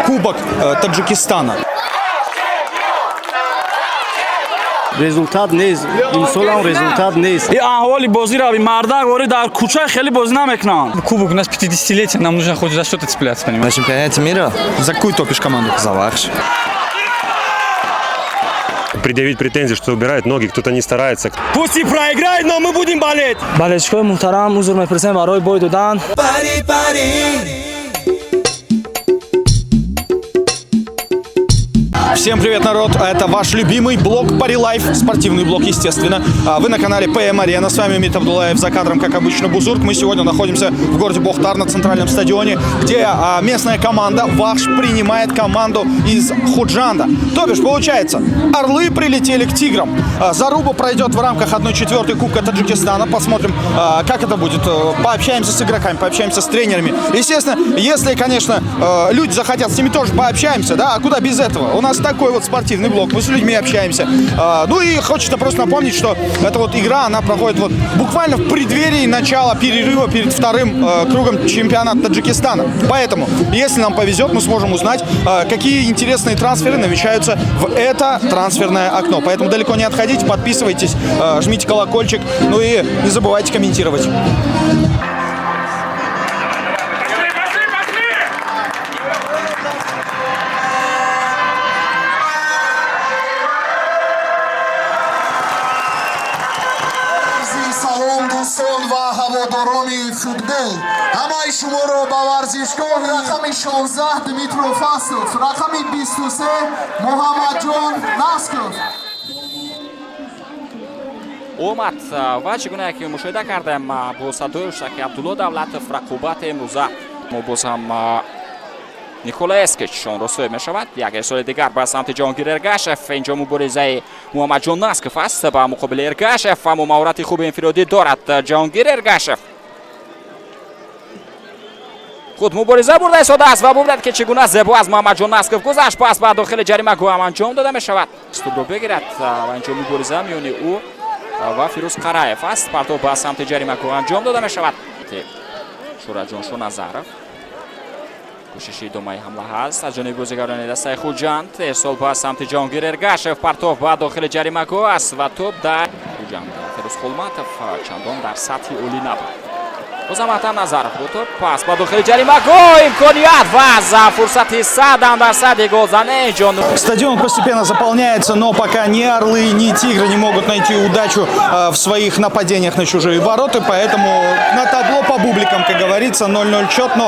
Кубок Таджикистана. результат нест. Имсол ҳам результат нест. Аҳволи бозиро мардак вори дар кӯча хеле бозӣ намекунанд. Кубок у нас 50-летие, нам нужно хоть за что-то цепляться, понимаешь? На чемпионате мира За какую топишь команду? за Вахш. Предъявить претензии, что убирает ноги, кто-то не старается. Пусть и проиграет, но мы будем болеть. Болельщикои муҳтарам, узр мепурсем барои бой додан. Всем привет, народ! Это ваш любимый блог Пари Лайф, спортивный блог, естественно. Вы на канале ПМ Арена. С вами Умит Абдуллаев, за кадром, как обычно, Бузург. Мы сегодня находимся в городе Бохтар на центральном стадионе, где местная команда Вахш принимает команду из Худжанда. То бишь, получается, орлы прилетели к тиграм. Заруба пройдет в рамках 1/4 Кубка Таджикистана. Посмотрим, как это будет. Пообщаемся с игроками, пообщаемся с тренерами. Естественно, если, конечно, люди захотят, с ними тоже пообщаемся, да? А куда без этого? У нас такой вот спортивный блог, мы с людьми общаемся. Ну и хочется просто напомнить, что эта вот игра, она проходит вот буквально в преддверии начала перерыва перед вторым кругом чемпионата Таджикистана. Поэтому, если нам повезет, мы сможем узнать, какие интересные трансферы намечаются в это трансферное окно. Поэтому далеко не отходите, подписывайтесь, жмите колокольчик, ну и не забывайте комментировать. салом дӯстон ва ҳаводорони футбол. Ҳамаи шуморо ба варзишгоҳи рақами 16 Димитров Фасов, рақами 23 Муҳаммадҷон Насков. омад ва чӣ гуна ки мушоҳида кардем бо садои Шаки Абдулло Давлатов рақобати имрӯза мо боз ҳам Никола Эскичон росои мешавад. Як эҳсоли дигар ба самти Ҷоҳонгир Эргашев. Инҷо муборизаи Муҳаммадҷон Насков аст ба муқобили Эргашев. Аммо маҳорати хуби инфиродӣ дорад Ҷоҳонгир Эргашев. худ мубориза бурда истодааст ва бубинед ки чӣ гуна зебо аз Муҳаммадҷон Насков гузашт. Пас ба дохили ҷаримагоҳ ҳам анҷом дода мешавад. Стубро бигирад ва инҷо мубориза миёни ӯ ва Фирӯз Қараев аст. Партов ба самти ҷаримагоҳ анҷом дода мешавад. Шураҷон Шоназаров. кӯшиши идомаи ҳамла ҳаст аз ҷониби бозигарони дастаи Хуҷанд. эрсол ба самти Ҷоҳонгир Эргашев. партов ба дохили ҷаримагоҳ аст ва топ дар Хуҷанд. Фирӯз Холматов чандон дар сатҳи олӣ набуд. бозам Атан Назаров бо топ. пас ба дохили ҷаримагоҳ имконият ва за фурсати 100% голзании ҷон. Стадион постепенно заполняется, но пока ни орлы, ни тигры не могут найти удачу в своих нападениях на чужие ворота, поэтому на табло по бубликам, как говорится, 0-0 счет. Но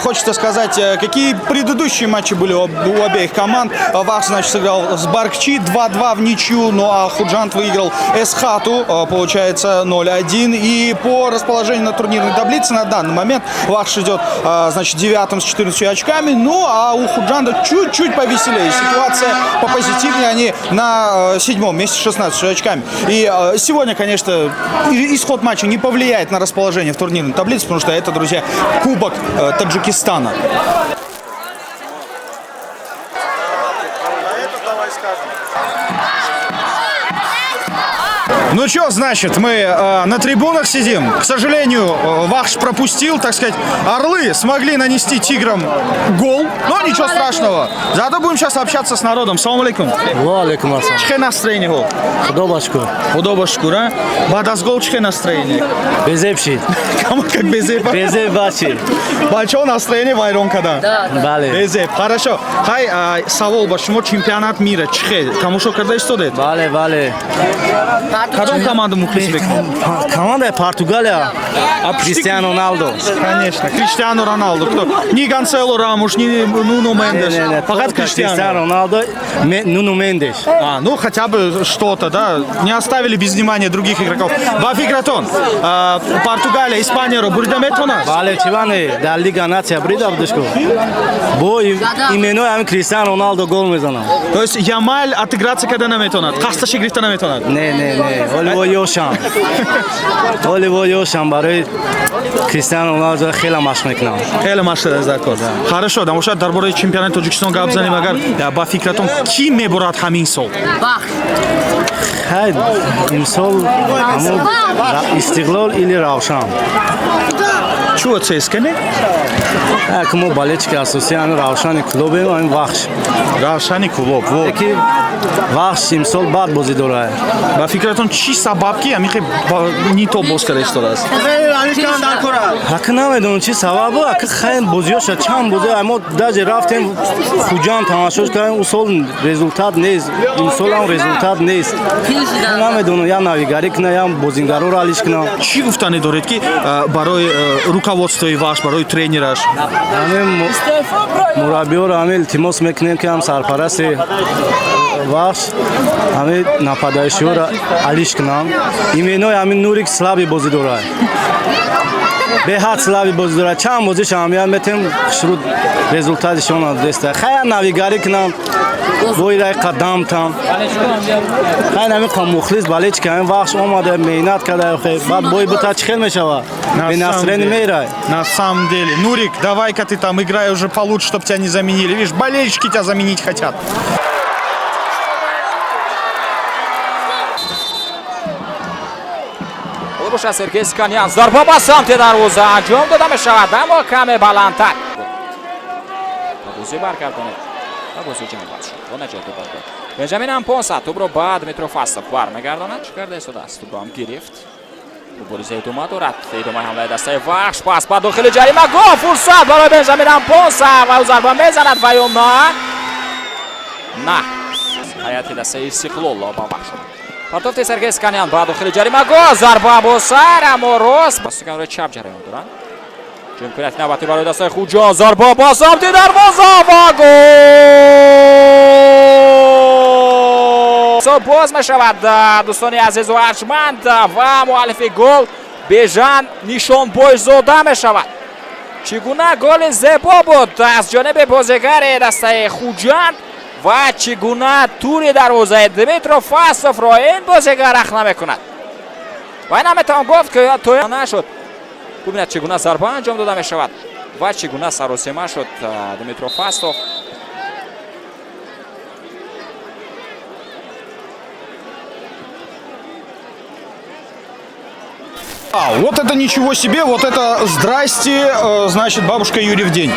хочется сказать, какие предыдущие матчи были у обеих команд. Вахш, значит, сыграл с Баркчи 2-2 в ничью, ну а Худжанд выиграл Эсхату, получается 0-1. И по расположению на турнирной таблице на данный момент Вахш идет, значит, 9-м с 14 очками, ну а у Худжанда чуть-чуть повеселее. Ситуация попозитивнее, они на 7-м месте с 16 очками. И сегодня, конечно, исход матча не повлияет на расположение в турнирной таблице, потому что это, друзья, Кубок Таджикистана. Ну что, значит, мы на трибунах сидим. К сожалению, Вахш пропустил, так сказать. Орлы смогли нанести тиграм гол, но ничего страшного. Зато будем сейчас общаться с народом. Салам алейкум. Ва алейкум ассалам. Чхе настроение гол? Худобашку. Худобашку, да? Бадас гол чхе настроение? Безепшид. Кому как безеп? Безеп бачи. Бачо настроение вайрон когда? Да. Бале. Безеп. Хорошо. Хай, савол ба шумо чемпионат мира чхе. Кому шо карда истодед? Бале, бале. Кадом команду мухлис бекунед? Команда Португалия. Криштиану Роналдо. Конечно. Криштиану Роналдо. Кто? Ни Ганцело Рамуш, ни Нуно Мендеш. Факат Криштиану Роналдо, Нуно Мендеш. Ну хотя бы что-то, да. Не оставили без внимания других игроков. Бафигратон. Португалия, Испания, Бурда Метона. Бале, чиване, да Лига Нация Брида Абдушко. Бо именно Криштиану Роналдо гол мезанам. То есть Ямаль отыграться когда наметонат? Хасташи грифта наметонат? Не. Оливо Йошан. Оливо Йошан барои Криштиану Роналдо хела машқ мекунам. Хела машқ закор. Хорошо, да мошад дар бораи чемпионати Тоҷикистон гап занем, агар ба фикратон ки меборад ҳамин сол? Хай, имсол ҳамон Истиқлол или Равшан. Чего ЦСКА? як мо болельщики асосиями равшани клубем ами вахш Равшани клуб. Вот. ки вахш имсол баъд бозӣ дорад Ба фикратон чӣ сабабки амихе не то боз карда истодааст? ҳака намедонам чӣ сабабу ҳака хеле бозиёша чанд бозӣ мо даже рафтем хуҷан тамошош кардем усол результат нест имсол ҳам результат нест намедонам я навигарӣ кунам я бозингароро алиш кунам Чӣ гуфтане доред ки барои руководствои ваш, барои тренераш? мураббиёро ҳаме илтимос мекунем ки ҳам сарпарасти вахш ҳаме нападаишиёро алиш кунам именои ҳамин нурик слаби бозӣ дорад беҳад слаби бозӣ дорад чанд бозиш аҳамият метем шуруд результатишон деста хая навигарӣ кунам боираи қадам там хай намиқам мухлис балечки ҳамин вахш омада меҳнат карда баъд бои бута чӣ хел мешава бенасрени мерай На самом деле. Нурик, давай-ка ты там играй уже получше, чтобы тебя не заменили. Видишь, болельщики тебя заменить хотят. Boşa Sergey Skanyan zarba ba samti darvoza anjom dada meshavad amo kame balandtar Baguzi bargardonid Baguzi ҷамъ шуд бо наҷоти Багдод Бенҷамин Ампонса тӯбро ба Дмитрий Фасов бармегардонад чӣ карда истодаст тӯбро ҳам гирифт мубориза идома дорад идомаи ҳамлаи дастаи вахш пас ба дохили ҷарима гол фурсат барои Бенҷамин Ампонса ва ӯ зарба мезанад ва ё на ҳайати дастаи Истиқлол ба вахш партофти Сергей Сканян ба дохили ҷарима гол зарба бо сар аммо рост бастиган рӯи чап ҷараён доранд ҷимкунияти навбатӣ барои дастаи Хуҷон зарба ба самти дарвоза ва гол ҳисоб боз мешавад дӯстони азизу арҷманд ва муаллифи гол Бежан Нишонбойзода мешавад чӣ гуна голи зебо буд аз ҷониби бозигари дастаи Хуҷанд ва чӣ гуна тури дарвозаи Дмитрий Фасовро ин бозигар рахна мекунад ва ин наметавон гуфт ки тоя нашуд бубинед чӣ гуна зарба анҷом дода мешавад ва чӣ гуна саросима шуд Дмитрий Фасов Вот это ничего себе, вот это здрасте, значит, бабушка Юрий в день.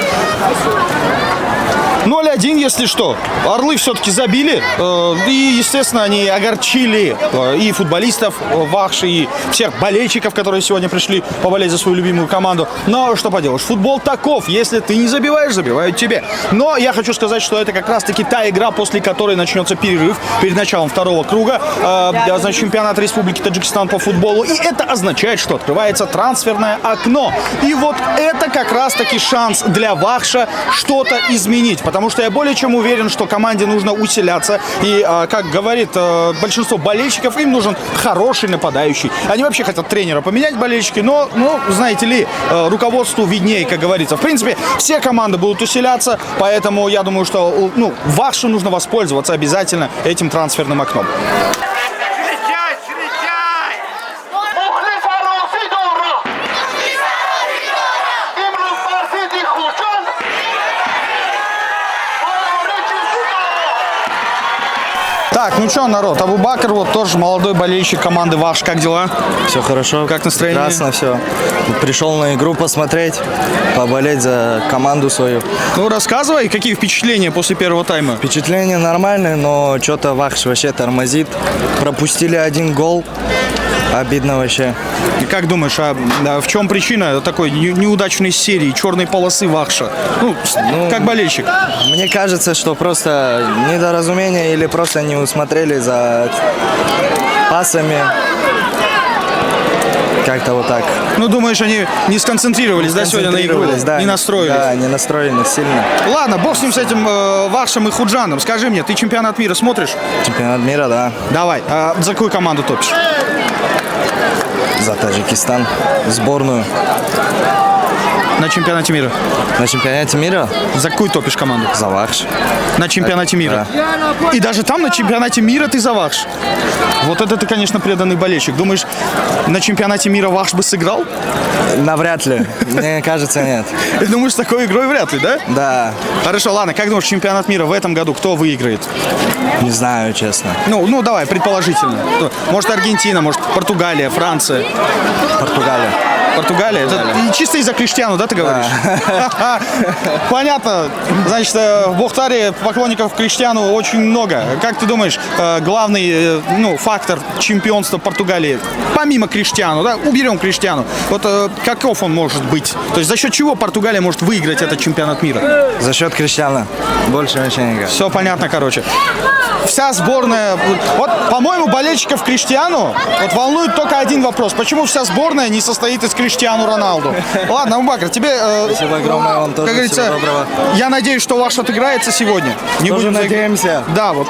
0-1, если что. Орлы все-таки забили. И, естественно, они огорчили и футболистов Вахши, и всех болельщиков, которые сегодня пришли поболеть за свою любимую команду. Но что поделаешь, футбол таков. Если ты не забиваешь, забивают тебе. Но я хочу сказать, что это как раз-таки та игра, после которой начнется перерыв перед началом второго круга. Значит, чемпионат Республики Таджикистан по футболу. И это означает, что открывается трансферное окно. И вот это как раз-таки шанс для Вахша что-то изменить. Потому что я более чем уверен, что команде нужно усиляться. И, как говорит большинство болельщиков, им нужен хороший нападающий. Они вообще хотят тренера поменять, болельщики, но, знаете ли, руководству виднее, как говорится. В принципе, все команды будут усиляться, поэтому я думаю, что Вахшу нужно воспользоваться обязательно этим трансферным окном. Так, ну что, народ, Абубакр, вот тоже молодой болельщик команды Вахш. Как дела? Все хорошо. Как настроение? Прекрасно все. Пришел на игру посмотреть, поболеть за команду свою. Ну, рассказывай, какие впечатления после первого тайма? Впечатления нормальные, но что-то Вахш вообще тормозит. Пропустили один гол. Обидно вообще. И как думаешь, а в чем причина такой неудачной серии, черной полосы Вахша? Как болельщик? Мне кажется, что просто недоразумение или просто не усмотрели за пасами. Как-то вот так. Ну, думаешь, они не сконцентрировались, да, сегодня на игру? Да, не настроились? Да, не настроены сильно. Ладно, бог с ним, с этим Вахшем и Худжаном. Скажи мне, ты чемпионат мира смотришь? Чемпионат мира, да. Давай, за какую команду топишь? За Таджикистан. Сборную. На чемпионате мира? На чемпионате мира? За какую топишь команду? За Вахш. На чемпионате мира? Да. И даже там, на чемпионате мира, ты за Вахш? Вот это ты, конечно, преданный болельщик. Думаешь, на чемпионате мира Вахш бы сыграл? Навряд ли. Мне кажется, нет. Ты думаешь, с такой игрой вряд ли, да? Да. Хорошо, ладно, как думаешь, чемпионат мира в этом году кто выиграет? Не знаю, честно. Ну, давай, предположительно. Может, Аргентина, может, Португалия, Франция. Португалия. Португалия. Это и чисто из-за Криштиану, да, ты говоришь? Понятно. Значит, в Бухтаре поклонников Криштиану очень много. Как ты думаешь, главный фактор чемпионства Португалии, помимо Криштиану, да, уберем Криштиану, вот каков он может быть? То есть за счет чего Португалия может выиграть этот чемпионат мира? За счет Криштиана. Больше ничего не играет. Все понятно, короче. Вся сборная... Вот, по-моему, болельщиков Криштиану вот волнует только один вопрос. Почему вся сборная не состоит из Криштиану Роналду? Ладно, Абубакр, тебе... Спасибо огромное, вам тоже. Как говорится, всего доброго. я надеюсь, что ваш отыграется сегодня. Не Тоже будем надеемся. Да, вот,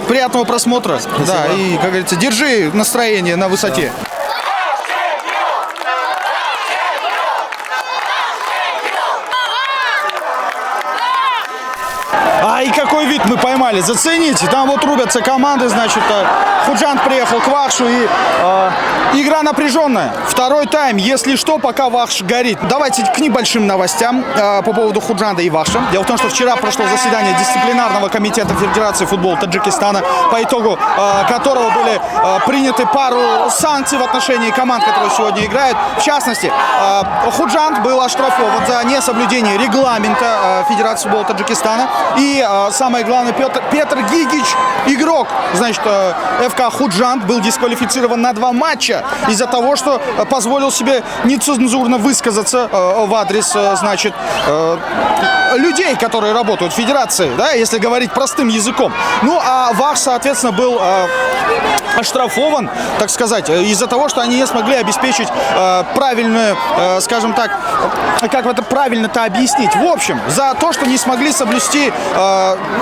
приятного просмотра. Да, и, как говорится, держи настроение на высоте. И какой вид мы поймали, зацените. Там вот рубятся команды, значит, Худжанд приехал к Вахшу, и игра напряженная. Второй тайм, если что, пока Вахш горит. Давайте к небольшим новостям по поводу Худжанда и Вахша. Дело в том, что вчера прошло заседание дисциплинарного комитета Федерации футбола Таджикистана, по итогу которого были приняты пару санкций в отношении команд, которые сегодня играют. В частности, Худжанд был оштрафован за несоблюдение регламента Федерации футбола Таджикистана. И самое главное, Петр Гигич, игрок, значит, ФК Худжанд, был дисквалифицирован на 2 матча из-за того, что позволил себе нецензурно высказаться в адрес, значит, людей, которые работают в Федерации, да, если говорить простым языком. Ну, а Вахш, соответственно, был оштрафован, так сказать, из-за того, что они не смогли обеспечить правильную, скажем так, как это правильно-то объяснить, в общем, за то, что не смогли соблюсти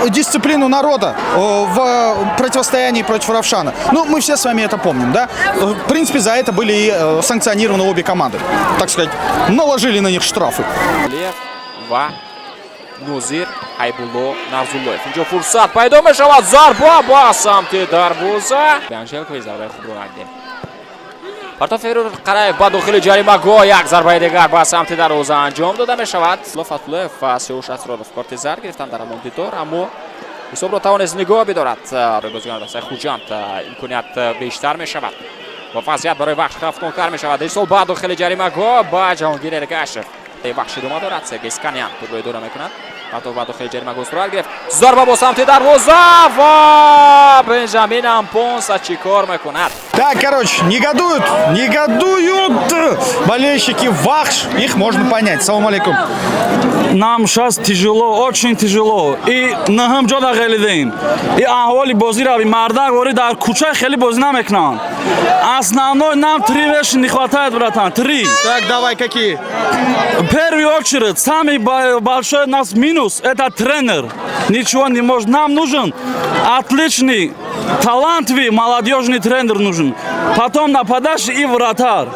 дисциплину народа в противостоянии против Равшана. Ну, мы все с вами это помним, да? В принципе, за это были и санкционированы обе команды. Так сказать, наложили на них штрафы. Нузир Айбулло Нарзуллоев. Инҷо фурсат пайдо мешавад. Зарба ба самти дарвоза. Анжелкови зарбаи хубро надидем. Партов Феррур Қараев ба дохили ҷаримагоҳ як зарбаи дигар ба самти дарвоза анҷом дода мешавад. Фатуллоев ва Сеуш Асроров корти зард гирифтанд дар ҳамон дидор, аммо ҳисобро тавонест нигоҳ бидорад. Бозиганони дастаи Хуҷанд имконият бештар мешавад. Ба вазъият барои Вахш хафтонтар мешавад. Исол ба дохили ҷаримагоҳ ба Ҷаҳонгир Эргашев. Вахш идома дорад. Сергей Сканян пурро идора мекунад. Патов ба дохили ҷаримагоҳ сурат гирифт. Зарба бо самти дарвоза ва Бенҷамин Ампонса чӣ кор мекунад? Так, короче, негодуют болельщики Вахш. Их можно понять. Салам алейкум. Нам сейчас тяжело, очень тяжело. И на ҳамҷода хелидем. И аҳволи бозиро марда говори дар кӯча хеле бозӣ намекунанд. Основной нам 3 вещи не хватает, братан. 3. Так, давай, какие? В первую очередь, самый большой нас минус – это тренер. Ничего не может. Нам нужен отличный, талантливый, молодежный тренер нужен. Потом нападающий и вратарь.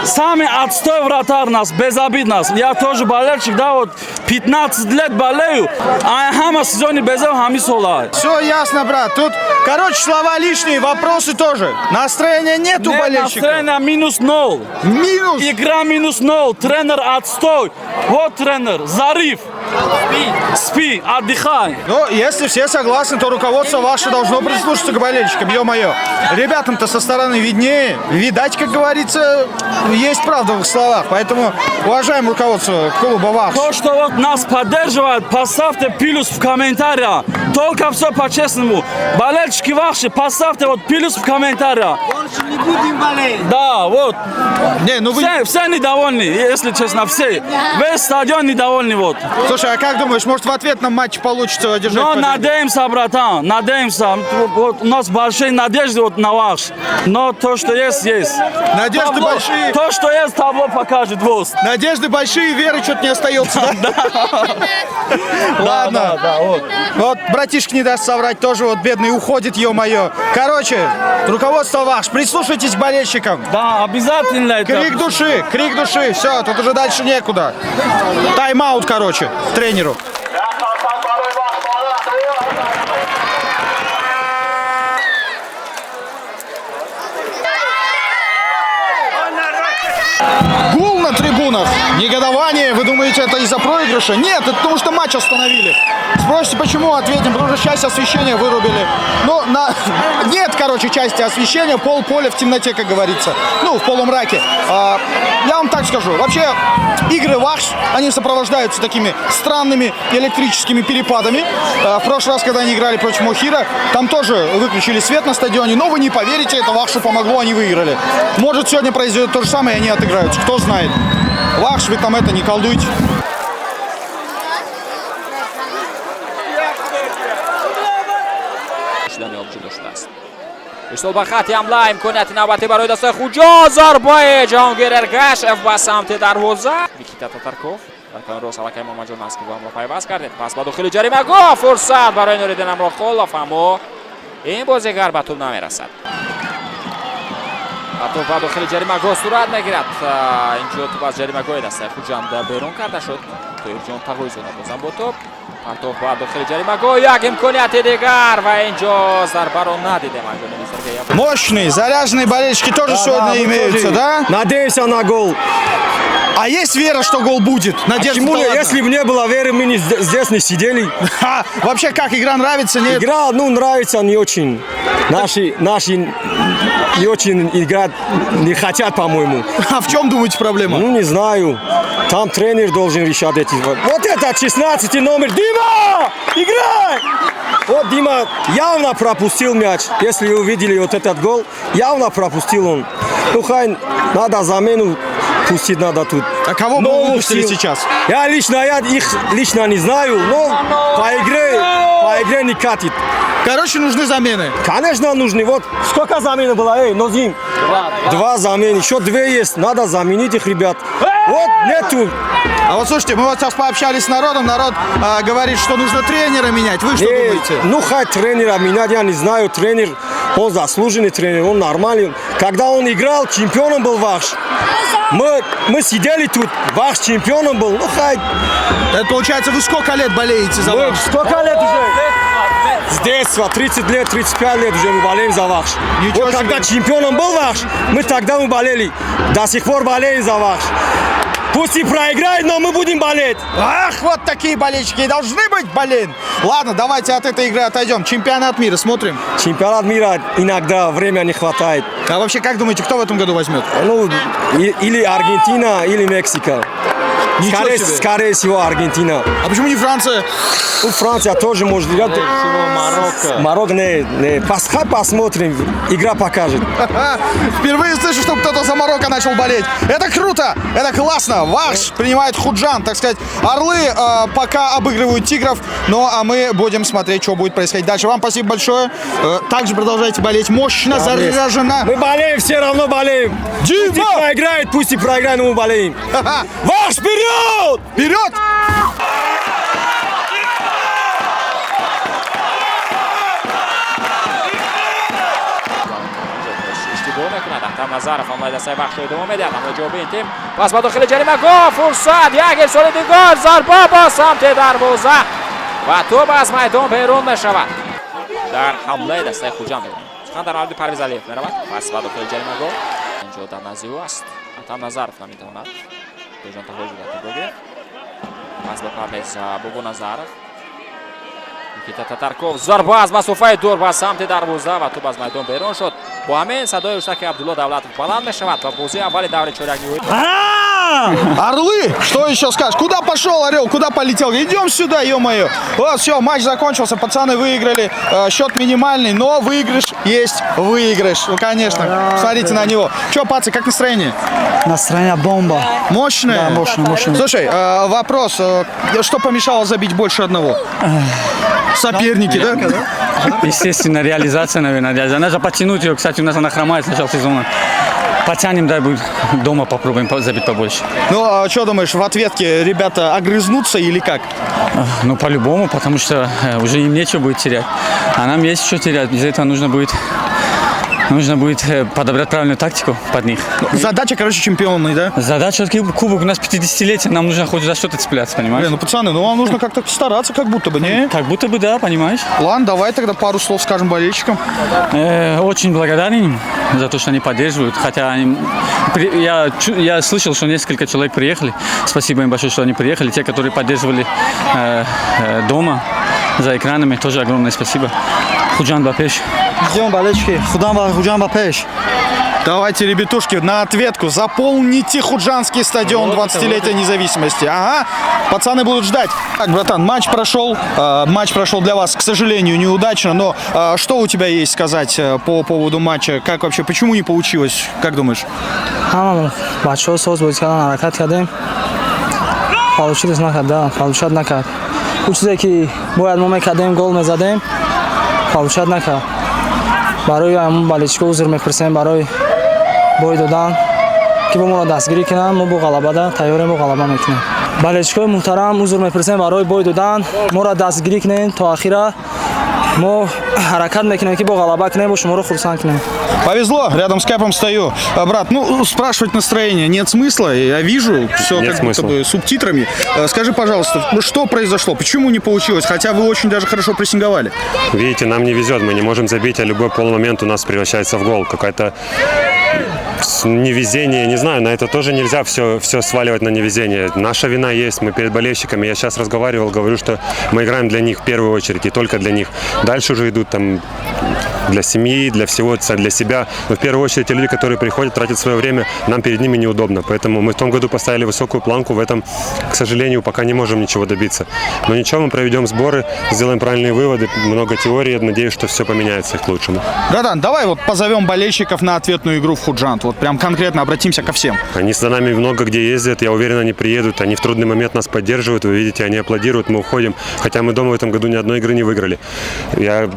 Самый отстой вратарь нас, безобидно. Я тоже болельщик, да, вот 15 лет болею, а хама сезоне безел хами солай. Все ясно, брат. Тут, короче, слова лишние, вопросы тоже. Настроения нету болельщиков. Настроение минус 0. Минус. Игра минус 0. Тренер отстой. Вот тренер. Зариф. Спи, отдыхай. Ну, если все согласны, то руководство ваше должно прислушаться к болельщикам, ё-моё. Ребятам-то со стороны виднее. Видать, как говорится, есть правда в их словах. Поэтому уважаем руководство клуба Вахш. То, что вот нас поддерживает, поставьте плюс в комментариях. Только все по-честному. Болельщики Вахши, поставьте вот плюс в комментариях. Больше не будем болеть. Да, вот. Не, ну вы... Все недовольны, если честно, все. Весь стадион недовольны, вот. Слушай, а как думаешь, может в ответном матче получится одержать Но победу? надеемся, братан, надеемся. Вот у нас большие надежды вот на Вахш. Но то, что есть, есть. Надежды Табло, большие. То, что есть, табло покажет, вот. Надежды большие, веры что-то не остается, да? Ладно. Да, вот. Вот братишка не даст соврать, тоже вот бедный уходит, ё-моё. Короче, руководство Вахш, прислушайтесь к болельщикам. Да, обязательно это. Крик души, все, тут уже дальше некуда. Тайм-аут, короче, тренеру. Гул на трибунах. трибунах негодование. Вы думаете, это из-за проигрыша? Нет, это потому что матч остановили. Спросите, почему? Ответим, потому что часть освещения вырубили. Ну, нет, короче, части освещения, полполя в темноте, как говорится. Ну, в полумраке. Я вам так скажу. Вообще, игры ВАХШ, они сопровождаются такими странными электрическими перепадами. В прошлый раз, когда они играли против Мохира, там тоже выключили свет на стадионе. Но вы не поверите, это ВАХШу помогло, они выиграли. Может, сегодня произойдет то же самое, и они отыграются. Кто знает. ВАХШ, вы там это не колдуйте. Иштобахати амла имконияти навбати барои дастаи Хуҷо зарбаи Ҷаҳонгир Эргашев ба самти дарвоза. Никита Татарков дар канори рост аллакай Мамаҷон Насков ба ҳамроҳ пайваст кардед. Пас ба дохили ҷаримагоҳ фурсат барои Нуриддин Амроҳхолов, аммо ин бозигар ба тӯб намерасад. Тӯб ба дохили ҷаримагоҳ сурат мегирад. Инҷо тӯб аз ҷаримагоҳи дастаи Хуҷанд берун карда шуд. Тоирҷон Тағоизода бозам бо тӯб. Партов ба дохили ҷаримагоҳ, як имконияти дигар ва инҷо зарбаро надидем. Мощные, заряженные болельщики тоже сегодня имеются, да? Надеемся на гол. А есть вера, что гол будет? Надежда, Почему? Если бы не было веры, мы здесь не сидели. Вообще, как игра нравится? Нет? Игра, нравится не очень. Наши не очень играть не хотят, по-моему. А в чем, думаете, проблема? Не знаю. Там тренер должен решать эти. Вот этот 16 номер. Дима! Играй! Вот Дима явно пропустил мяч. Если вы увидели вот этот гол, явно пропустил он. Ну, хай, надо замену пустить надо тут. А кого бы вы выпустили сейчас? Я их лично не знаю, но по игре не катит. Короче, нужны замены. Конечно, нужны. Вот сколько замен было? Нозим. Два замены. Еще две есть. Надо заменить их, ребят. Вот нету. А вот слушайте, мы вот сейчас пообщались с народом. Народ говорит, что нужно тренера менять. Вы что думаете? Ну, хоть тренера менять, я не знаю. Тренер, он заслуженный тренер, он нормальный. Когда он играл, чемпионом был ВАХШ. Мы сидели тут, ВАХШ чемпионом был. Ну, хоть. Это получается, вы сколько лет болеете за ВАХШ? Сколько лет уже? С детства, 30 лет, 35 лет уже мы болеем за ВАХШ. Вот когда чемпионом был ВАХШ, тогда мы болели. До сих пор болеем за ВАХШ. Пусть и проиграет, но мы будем болеть. Ах, вот такие болельщики и должны быть, блин. Ладно, давайте от этой игры отойдем. Чемпионат мира смотрим. Чемпионат мира иногда времени не хватает. А вообще, как думаете, кто в этом году возьмет? Ну, или Аргентина, или Мексика. Скорее всего, Аргентина. А почему не Франция? Ну, Франция тоже может. Марокко. Марокко, не. Посмотрим. Игра покажет. Впервые слышу, чтобы кто-то за Марокко начал болеть. Это круто, это классно. ВАХШ принимает Худжан, так сказать. Орлы пока обыгрывают тигров. Ну, а мы будем смотреть, что будет происходить дальше. Вам спасибо большое. Также продолжайте болеть. Мощно, заряжена. Мы болеем, все равно болеем. Дима! Пусть и проиграет, пусть и проиграет, но мы болеем. ВАХШ, вперед! Вперед! Там Назаров амлай дастаи ВАХШро идома медиҳад. Аммо ҷавоби ин тим пас ба дохили ҷаримагоҳ фурсат, як ирсоли дигар, зарба ба самти дарвоза ва тӯб аз майдон берун мешавад. Дар ҳамлаи дастаи Хуҷанд сухан дар мавриди Парвиз Алиев меравад. Пас ба дохили ҷаримагоҳ инҷо дар назди ӯ аст. Там Назаров наметавонад Тоҷон Таҳоҷи дар тӯб гирифт. Пас ба Парвиз Бубу Назаров. Никита Татарков зарба аз масофаи дур ба самти дарвоза ва тӯб аз майдон берун шуд. Бо ҳамин садои уштаки Абдулло Давлатов баланд мешавад ва бозии аввали даври чорякниҳои. Орлы! Что еще скажешь? Куда пошел Орел? Куда полетел? Идем сюда, ё-моё. Вот, все, матч закончился, пацаны выиграли. Счет минимальный, но выигрыш есть выигрыш. Ну, конечно. Смотрите на него. Че, пацы, как настроение? Настроение бомба. Мощное? Да, мощное. Слушай, вопрос. Что помешало забить больше одного? Соперники, да? Естественно, реализация, наверное. Надо потянуть ее. Кстати, у нас она хромает с начала сезона. Потянем, дай будет дома попробуем забить побольше. Ну, а что думаешь, в ответке ребята огрызнутся или как? Ну, по-любому, потому что уже им нечего будет терять. А нам есть что терять. Из-за этого нужно будет Нужно будет подобрать правильную тактику под них. Задача, короче, чемпионный, да? Задача кубок у нас 50-летие, нам нужно хоть за что-то цепляться, понимаешь? Блин, ну, пацаны, ну вам нужно как-то стараться, как будто бы, не? Как будто бы да, понимаешь? Ладно, давай тогда пару слов скажем болельщикам. Очень благодарен им за то, что они поддерживают. Хотя я слышал, что несколько человек приехали. Спасибо им большое, что они приехали. Те, которые поддерживали дома, за экранами, тоже огромное спасибо. Худжан Бапеш. Ждем, болельщики. Худжан Бапеш. Давайте, ребятушки, на ответку. Заполните Худжанский стадион 20-летия независимости. Ага, пацаны будут ждать. Так, братан, матч прошел. Матч прошел для вас, к сожалению, неудачно. Но что у тебя есть сказать по поводу матча? Как вообще, почему не получилось? Как думаешь? بچه‌ها ساز بازی کردن، حرکت کردیم. فالوشیتش نکرد، да, فالوشیت نکرد. اون چیزی که باید ما می‌کردیم گل می‌زدیم. فالوشیت نکرد. برای همون بالچیکو عذر می‌پرسیم برای بوی دادن که با ما را دستگیری کنن. ما با غلبه ده تیاریم با غلبه میکنیم. بالچیکو محترم عذر می‌پرسیم برای بوی دادن. ما را دستگیری کنین تا آخره. ما حرکت میکنیم که با غلبه کنیم و شما رو خرسند کنیم. Повезло, рядом с Кэпом стою. Брат, ну, спрашивать настроение нет смысла. Я вижу все Нет как будто смысла. бы субтитрами. Скажи, пожалуйста, что произошло? Почему не получилось? Хотя вы очень даже хорошо прессинговали. Видите, нам не везет, мы не можем забить, а любой полумомент у нас превращается в гол. Какая-то невезение, не знаю, на это тоже нельзя все сваливать на невезение. Наша вина есть, мы перед болельщиками. Я сейчас разговаривал, говорю, что мы играем для них в первую очередь и только для них. Дальше уже идут там для семьи, для всего, для себя. Но в первую очередь те люди, которые приходят, тратят свое время, нам перед ними неудобно. Поэтому мы в том году поставили высокую планку, в этом, к сожалению, пока не можем ничего добиться. Но ничего, мы проведем сборы, сделаем правильные выводы, много теорий, я надеюсь, что все поменяется к лучшему. Братан, давай вот позовем болельщиков на ответную игру в Худжант. Вот прям конкретно обратимся ко всем. Они за нами много где ездят, я уверен, они приедут, они в трудный момент нас поддерживают, вы видите, они аплодируют, мы уходим, хотя мы дома в этом году ни одной игры не выиграли. Я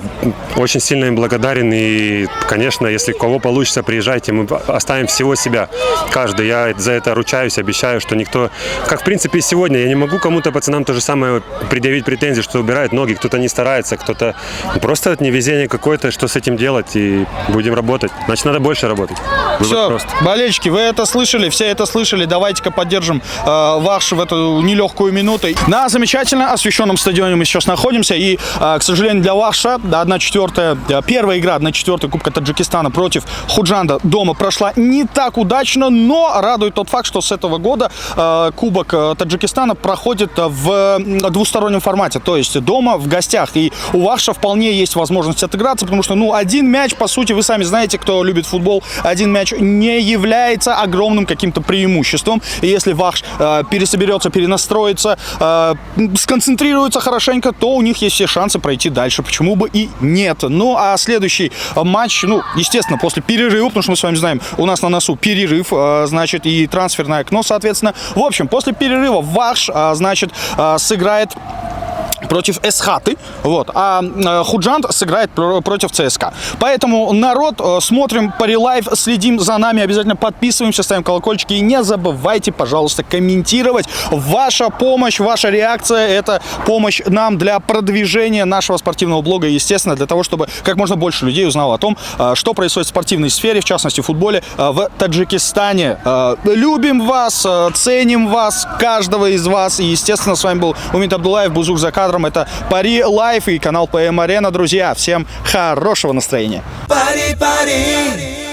очень сильно им благодарен, и, конечно, если у кого получится, приезжайте, мы оставим всего себя, каждый, я за это ручаюсь, обещаю, что никто, как в принципе и сегодня, я не могу кому-то, пацанам, то же самое предъявить претензии, что убирают ноги, кто-то не старается, кто-то просто невезение какое-то, что с этим делать, и будем работать, значит, надо больше работать. Все, Просто. болельщики, вы это слышали, все это слышали. Давайте-ка поддержим вас в эту нелегкую минуту. На замечательно освещенном стадионе мы сейчас находимся. И, к сожалению, для Ваша 1/4, первая игра 1/4 Кубка Таджикистана против Худжанда дома прошла не так удачно, но радует тот факт, что с этого года Кубок Таджикистана проходит в двустороннем формате. То есть дома, в гостях. И у Ваша вполне есть возможность отыграться, потому что, ну, один мяч, по сути, вы сами знаете, кто любит футбол, один мяч не является огромным каким-то преимуществом. И если Вахш пересоберется, перенастроится, сконцентрируется хорошенько, то у них есть все шансы пройти дальше. Почему бы и нет? Ну, а следующий матч, ну, естественно, после перерыва, потому что мы с вами знаем, у нас на носу перерыв, значит, и трансферное окно, соответственно. В общем, после перерыва Вахш, значит, сыграет против Эсхаты, вот, а Худжант сыграет против ЦСКА. Поэтому, народ, смотрим Парилайв, следим за нами, обязательно подписываемся, ставим колокольчики и не забывайте, пожалуйста, комментировать. Ваша помощь, ваша реакция – это помощь нам для продвижения нашего спортивного блога, естественно, для того, чтобы как можно больше людей узнало о том, что происходит в спортивной сфере, в частности, в футболе в Таджикистане. Любим вас, ценим вас, каждого из вас. И, естественно, с вами был Умит Абдуллаев, Бузук за кадром. Это Пари Лайф и канал ПМ Арена. Друзья, всем хорошего настроения. Пари, пари.